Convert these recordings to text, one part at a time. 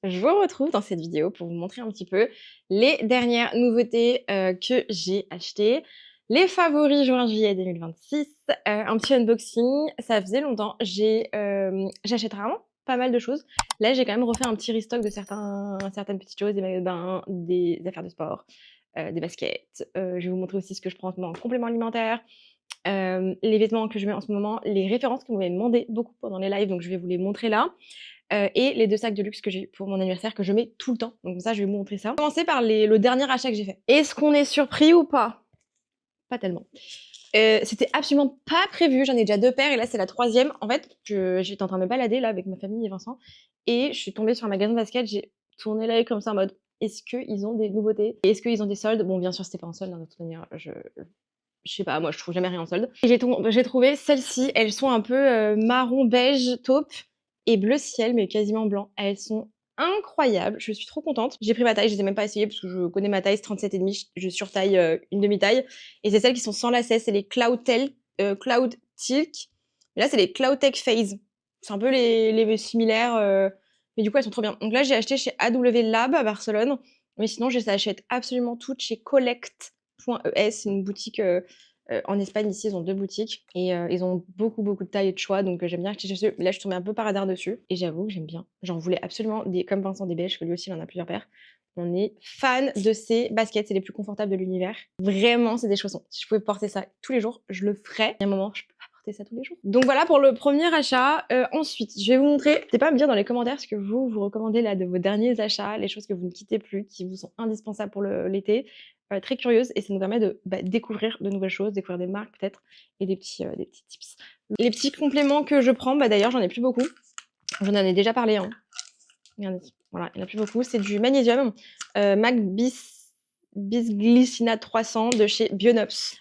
Je vous retrouve dans cette vidéo pour vous montrer un petit peu les dernières nouveautés que j'ai achetées, les favoris juin-juillet 2026, un petit unboxing. Ça faisait longtemps, j'achète rarement pas mal de choses. Là, j'ai quand même refait un petit restock de certaines petites choses, des maillots de bain, des affaires de sport, des baskets. Je vais vous montrer aussi ce que je prends en ce moment en complément alimentaire, les vêtements que je mets en ce moment, les références que vous m'avez demandé beaucoup pendant les lives, donc je vais vous les montrer là. Et les 2 sacs de luxe que j'ai eu pour mon anniversaire que je mets tout le temps. Donc ça, je vais vous montrer ça. On va commencer par le dernier achat que j'ai fait. Est-ce qu'on est surpris ou pas? Pas tellement. C'était absolument pas prévu. J'en ai déjà 2 paires et là, c'est la 3e. En fait, j'étais en train de me balader là avec ma famille et Vincent et je suis tombée sur un magasin de basket. J'ai tourné l'œil comme ça en mode: «Est-ce qu'ils ont des nouveautés? Est-ce qu'ils ont des soldes?» Bon, bien sûr, c'était pas en solde, hein, de toute manière. Je sais pas, moi, je trouve jamais rien en solde. Et j'ai trouvé celles-ci. Elles sont un peu marron beige taupe et bleu ciel, mais quasiment blanc. Elles sont incroyables. Je suis trop contente. J'ai pris ma taille, je les ai même pas essayées parce que je connais ma taille, c'est 37,5. Je surtaille une demi-taille. Et c'est celles qui sont sans lacets, c'est les Cloud Tilk. Et là, c'est les Cloud Tech Phase. C'est un peu les similaires, mais du coup, elles sont trop bien. Donc là, j'ai acheté chez AW Lab à Barcelone. Mais sinon, je les achète absolument toutes chez Collect.es, c'est une boutique en Espagne. Ici, ils ont 2 boutiques et ils ont beaucoup de tailles et de choix, donc j'aime bien acheter chez eux. Mais là, je suis tombée un peu par hasard dessus et j'avoue que j'aime bien. J'en voulais absolument comme Vincent, des beiges, que lui aussi, il en a plusieurs paires. On est fan de ces baskets, c'est les plus confortables de l'univers. Vraiment, c'est des chaussons. Si je pouvais porter ça tous les jours, je le ferais. Il y a un moment, je peux pas porter ça tous les jours. Donc voilà pour le premier achat. Ensuite, je vais vous montrer. N'hésitez pas à me dire dans les commentaires ce que vous recommandez là de vos derniers achats, les choses que vous ne quittez plus, qui vous sont indispensables pour l'été. Très curieuse et ça nous permet de découvrir de nouvelles choses, découvrir des marques peut-être et des petits tips. Les petits compléments que je prends, d'ailleurs, j'en ai plus beaucoup. J'en ai déjà parlé, hein. Regardez, voilà, il n'y en a plus beaucoup. C'est du magnésium, Mac Bisglycinate 300 de chez Bionops.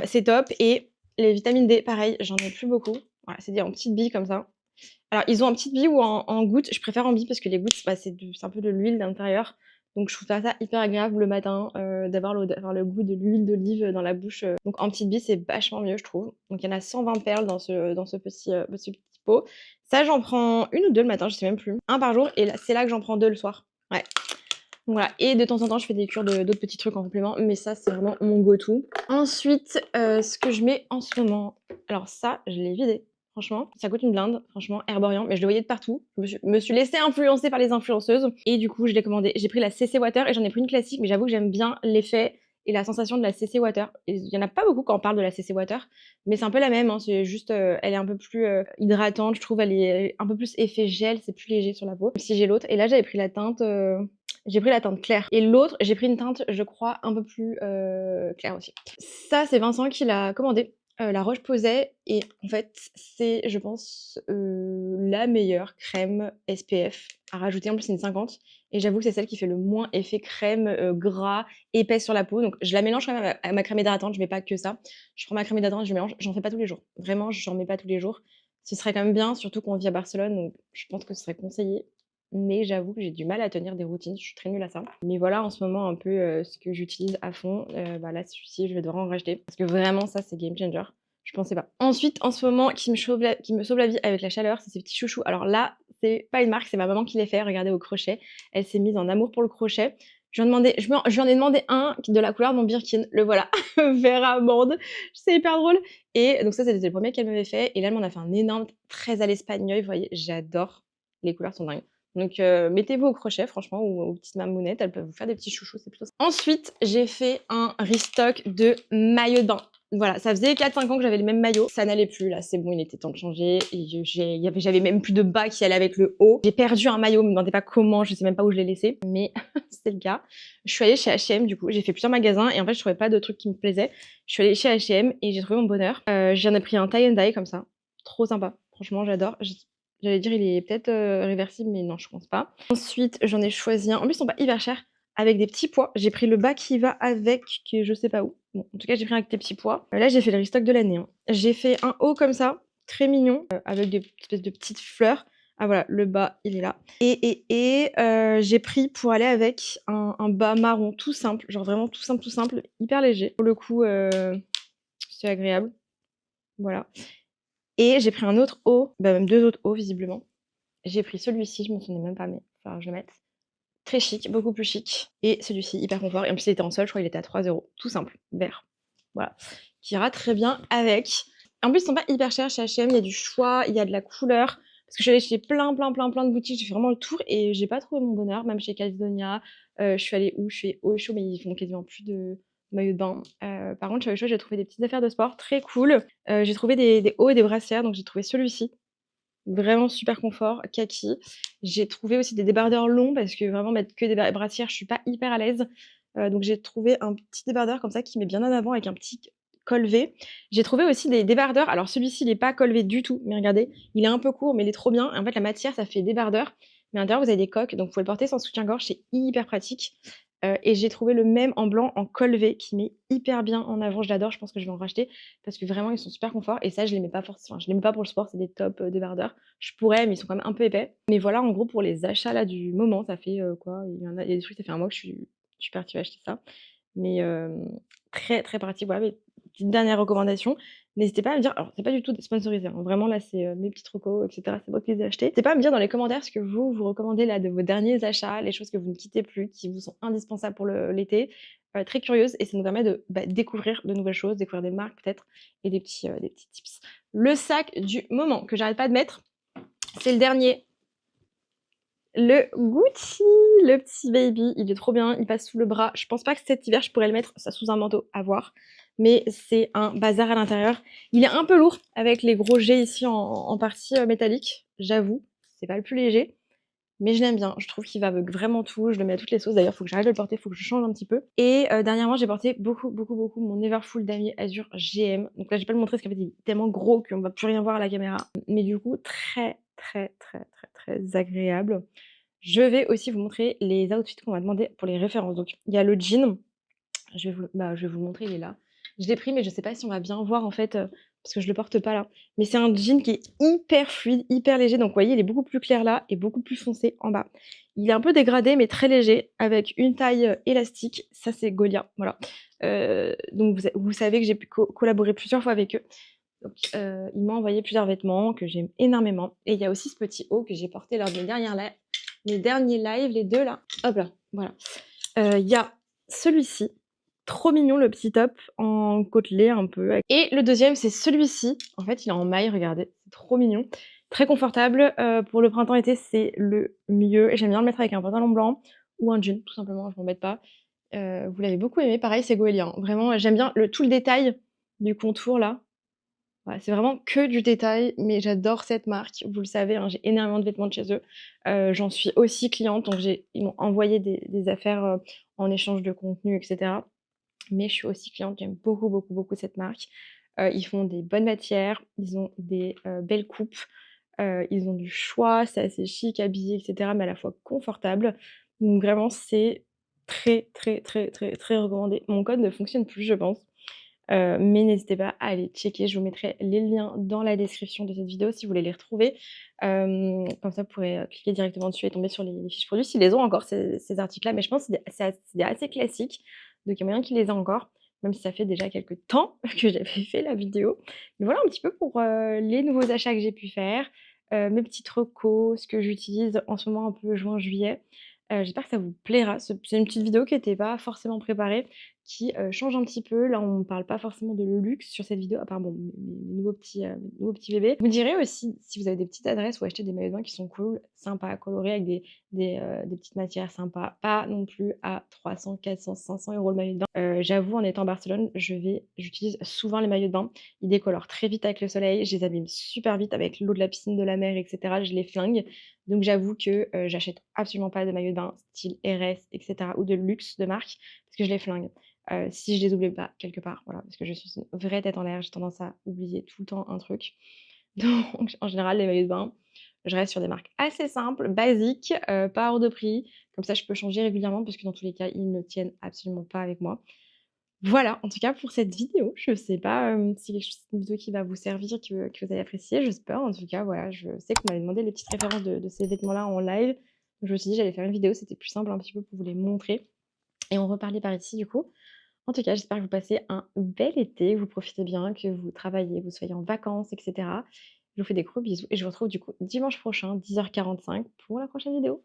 C'est top. Et les vitamines D, pareil, j'en ai plus beaucoup. Voilà, c'est dit en petites billes comme ça. Alors, ils ont en petites billes ou en gouttes. Je préfère en billes parce que les gouttes, c'est un peu de l'huile d'intérieur. Donc, je trouve ça hyper agréable le matin d'avoir le goût de l'huile d'olive dans la bouche. Donc, en petites billes, c'est vachement mieux, je trouve. Donc, il y en a 120 perles dans ce petit pot. Ça, j'en prends une ou deux le matin, je sais même plus. Un par jour. Et là, c'est là que j'en prends deux le soir. Ouais. Donc voilà, et de temps en temps, je fais des cures d'autres petits trucs en complément, mais ça, c'est vraiment mon go-to. Ensuite, ce que je mets en ce moment, alors ça, je l'ai vidé. Franchement, ça coûte une blinde, franchement, Herborian, mais je le voyais de partout. Je me suis laissée influencer par les influenceuses, et du coup, je l'ai commandé. J'ai pris la CC Water, et j'en ai pris une classique, mais j'avoue que j'aime bien l'effet et la sensation de la CC Water. Il y en a pas beaucoup quand on parle de la CC Water, mais c'est un peu la même, hein, c'est juste, elle est un peu plus hydratante, je trouve, elle est un peu plus effet gel, c'est plus léger sur la peau. Même si j'ai l'autre, et là, j'avais pris la teinte... J'ai pris la teinte claire. Et l'autre, j'ai pris une teinte, je crois, un peu plus claire aussi. Ça, c'est Vincent qui l'a commandé. La Roche-Posay. Et en fait, c'est, je pense, la meilleure crème SPF à rajouter. En plus, c'est une 50. Et j'avoue que c'est celle qui fait le moins effet crème, gras, épaisse sur la peau. Donc, je la mélange quand même à ma crème hydratante. Je mets pas que ça. Je prends ma crème hydratante, je mélange. J'en fais pas tous les jours. Vraiment, j'en mets pas tous les jours. Ce serait quand même bien, surtout qu'on vit à Barcelone. Donc, je pense que ce serait conseillé. Mais j'avoue que j'ai du mal à tenir des routines, je suis très nulle à ça. Mais voilà, en ce moment, un peu ce que j'utilise à fond. Là, celui-ci, je vais devoir en racheter. Parce que vraiment, ça, c'est game changer. Je pensais pas. Ensuite, en ce moment, qui me sauve la vie avec la chaleur, c'est ces petits chouchous. Alors là, c'est pas une marque, c'est ma maman qui les fait. Regardez au crochet. Elle s'est mise en amour pour le crochet. Je lui en ai demandé un de la couleur de mon Birkin. Le voilà, vert amande. C'est hyper drôle. Et donc ça, c'était le premier qu'elle m'avait fait. Et là, elle m'en a fait un énorme, très à l'espagnol. Vous voyez, j'adore. Les couleurs sont dingues. Donc mettez-vous au crochet, franchement, ou aux petites mamounettes, elles peuvent vous faire des petits chouchous, c'est plutôt ça. Ensuite, j'ai fait un restock de maillots de bain. Voilà, ça faisait 4-5 ans que j'avais les mêmes maillots, ça n'allait plus, là c'est bon, il était temps de changer. Et j'avais même plus de bas qui allaient avec le haut. J'ai perdu un maillot, me demandez pas comment, je sais même pas où je l'ai laissé, mais c'était le cas. Je suis allée chez H&M du coup, j'ai fait plusieurs magasins et en fait je trouvais pas de trucs qui me plaisaient. Je suis allée chez H&M et j'ai trouvé mon bonheur. J'en ai pris un tie and dye comme ça, trop sympa, franchement j'adore. J'allais dire, il est peut-être réversible, mais non, je pense pas. Ensuite, j'en ai choisi un. En plus, ils sont pas hyper chers. Avec des petits pois. J'ai pris le bas qui va avec, qui est je sais pas où. Bon, en tout cas, j'ai pris avec des petits pois. Là, j'ai fait le restock de l'année. Hein. J'ai fait un haut comme ça, très mignon, avec des espèces de petites fleurs. Ah voilà, le bas, il est là. Et j'ai pris pour aller avec un bas marron tout simple. Genre vraiment tout simple, hyper léger. Pour le coup, c'est agréable. Voilà. Et j'ai pris un autre haut, même deux autres hauts visiblement. J'ai pris celui-ci, je me souviens même pas, mais il va falloir que je le mette. très chic, beaucoup plus chic et celui-ci hyper confort et en plus il était en solde, je crois qu'il était à 3 €, tout simple, vert. Voilà, qui ira très bien avec. En plus, ils sont pas hyper chers chez H&M, il y a du choix, il y a de la couleur. Parce que je suis allée chez plein de boutiques, j'ai fait vraiment le tour et j'ai pas trouvé mon bonheur, même chez Calzedonia. Je suis allée où? Je suis allée Oysho, mais ils font quasiment plus de maillots de bain. Par contre, chez Oysho, j'ai trouvé des petites affaires de sport très cool. J'ai trouvé des hauts et des brassières, donc j'ai trouvé celui-ci, vraiment super confort, kaki. J'ai trouvé aussi des débardeurs longs parce que vraiment mettre que des brassières, je suis pas hyper à l'aise. Donc j'ai trouvé un petit débardeur comme ça qui met bien en avant avec un petit col V. J'ai trouvé aussi des débardeurs. Alors celui-ci, il est pas col V du tout, mais regardez, il est un peu court, mais il est trop bien. En fait, la matière, ça fait débardeur, mais à l'intérieur, vous avez des coques, donc vous pouvez le porter sans soutien-gorge, c'est hyper pratique. Et j'ai trouvé le même en blanc en col V qui met hyper bien en avant. Je l'adore, je pense que je vais en racheter parce que vraiment, ils sont super confort. Et ça, je les mets pas forcément, je les mets pas pour le sport, c'est des top débardeurs. Je pourrais, mais ils sont quand même un peu épais. Mais voilà, en gros, pour les achats là du moment, ça fait quoi? Il y a des trucs, ça fait un mois que je suis partie acheter ça. Mais très, très pratique. Voilà, mes petites dernières recommandations. N'hésitez pas à me dire, alors c'est pas du tout sponsorisé, hein, vraiment là c'est mes petites recos, et cetera. C'est moi qui les ai achetés. N'hésitez pas à me dire dans les commentaires ce que vous recommandez là de vos derniers achats, les choses que vous ne quittez plus, qui vous sont indispensables pour l'été. Très curieuse et ça nous permet de découvrir de nouvelles choses, découvrir des marques peut-être et des petits tips. Le sac du moment que j'arrête pas de mettre, c'est le dernier. Le Gucci, le petit baby, il est trop bien, il passe sous le bras. Je pense pas que cet hiver je pourrais le mettre ça sous un manteau, à voir. Mais c'est un bazar à l'intérieur. Il est un peu lourd avec les gros jets ici en partie métallique, j'avoue. C'est pas le plus léger, mais je l'aime bien. Je trouve qu'il va avec vraiment tout. Je le mets à toutes les sauces. D'ailleurs, faut que j'arrête de le porter, faut que je change un petit peu. Et dernièrement, j'ai porté beaucoup mon Neverfull damier azur GM. Donc là, je vais pas le montrer parce qu'en fait, il est tellement gros qu'on va plus rien voir à la caméra. Mais du coup, très agréable. Je vais aussi vous montrer les outfits qu'on m'a demandé pour les références. Donc, il y a le jean. Je vais vous le montrer, il est là. Je l'ai pris, mais je sais pas si on va bien voir en fait, parce que je le porte pas là. Mais c'est un jean qui est hyper fluide, hyper léger. Donc, vous voyez, il est beaucoup plus clair là et beaucoup plus foncé en bas. Il est un peu dégradé, mais très léger, avec une taille élastique. Ça, c'est Golia, voilà. Donc, vous savez que j'ai pu collaborer plusieurs fois avec eux. Donc, ils m'ont envoyé plusieurs vêtements que j'aime énormément. Et il y a aussi ce petit haut que j'ai porté lors de mes derniers lives, les deux là. Hop là, voilà. Il y a celui-ci, trop mignon, le petit top en côtelé un peu. Et le deuxième, c'est celui-ci. En fait, il est en maille, regardez, c'est trop mignon. Très confortable. Pour le printemps-été, c'est le mieux. J'aime bien le mettre avec un pantalon blanc ou un jean, tout simplement, je m'embête pas. Vous l'avez beaucoup aimé, pareil, c'est Goelia, hein. Vraiment, j'aime bien tout le détail du contour là. Ouais, c'est vraiment que du détail, mais j'adore cette marque. Vous le savez, hein, j'ai énormément de vêtements de chez eux. J'en suis aussi cliente, donc ils m'ont envoyé des affaires, en échange de contenu et cetera. Mais je suis aussi cliente, j'aime beaucoup cette marque. Ils font des bonnes matières, ils ont des, belles coupes, ils ont du choix, c'est assez chic, habillé et cetera, mais à la fois confortable. Donc vraiment, c'est très recommandé. Mon code ne fonctionne plus, je pense. Mais n'hésitez pas à aller checker. Je vous mettrai les liens dans la description de cette vidéo si vous voulez les retrouver. Comme ça, vous pourrez cliquer directement dessus et tomber sur les fiches produits s'ils les ont encore, ces articles-là. Mais je pense que c'est assez classique. Donc, il y a moyen qu'ils les aient encore, même si ça fait déjà quelques temps que j'avais fait la vidéo. Mais voilà un petit peu pour les nouveaux achats que j'ai pu faire, mes petites recos, ce que j'utilise en ce moment un peu juin-juillet. J'espère que ça vous plaira. C'est une petite vidéo qui n'était pas forcément préparée, qui change un petit peu. Là, on ne parle pas forcément de luxe sur cette vidéo, à part bon, mes nouveaux petits bébés. Vous me direz aussi si vous avez des petites adresses où acheter des maillots de bain qui sont cool, sympas, colorés, avec des petites matières sympas. Pas non plus à 300, 400, 500 € le maillot de bain. J'avoue, en étant à Barcelone, j'utilise souvent les maillots de bain. Ils décolorent très vite avec le soleil. Je les abîme super vite avec l'eau de la piscine, de la mer, etc. Je les flingue. Donc j'avoue que j'achète absolument pas de maillots de bain style RS, etc. ou de luxe de marque parce que je les flingue. Si je les oublie pas quelque part, voilà, parce que je suis une vraie tête en l'air, j'ai tendance à oublier tout le temps un truc. Donc en général, les maillots de bain, je reste sur des marques assez simples, basiques, pas hors de prix. Comme ça, je peux changer régulièrement parce que dans tous les cas, ils ne tiennent absolument pas avec moi. Voilà, en tout cas pour cette vidéo. Je sais pas, si c'est une vidéo qui va vous servir, que vous allez apprécier, j'espère. En tout cas, voilà, je sais qu'on m'avait demandé les petites références de ces vêtements-là en live. Donc je me suis dit: «J'allais faire une vidéo», c'était plus simple un petit peu pour vous les montrer et on reparlait par ici du coup. En tout cas, j'espère que vous passez un bel été, que vous profitez bien, que vous travaillez, vous soyez en vacances et cetera. Je vous fais des gros bisous et je vous retrouve du coup dimanche prochain, 10h45 pour la prochaine vidéo.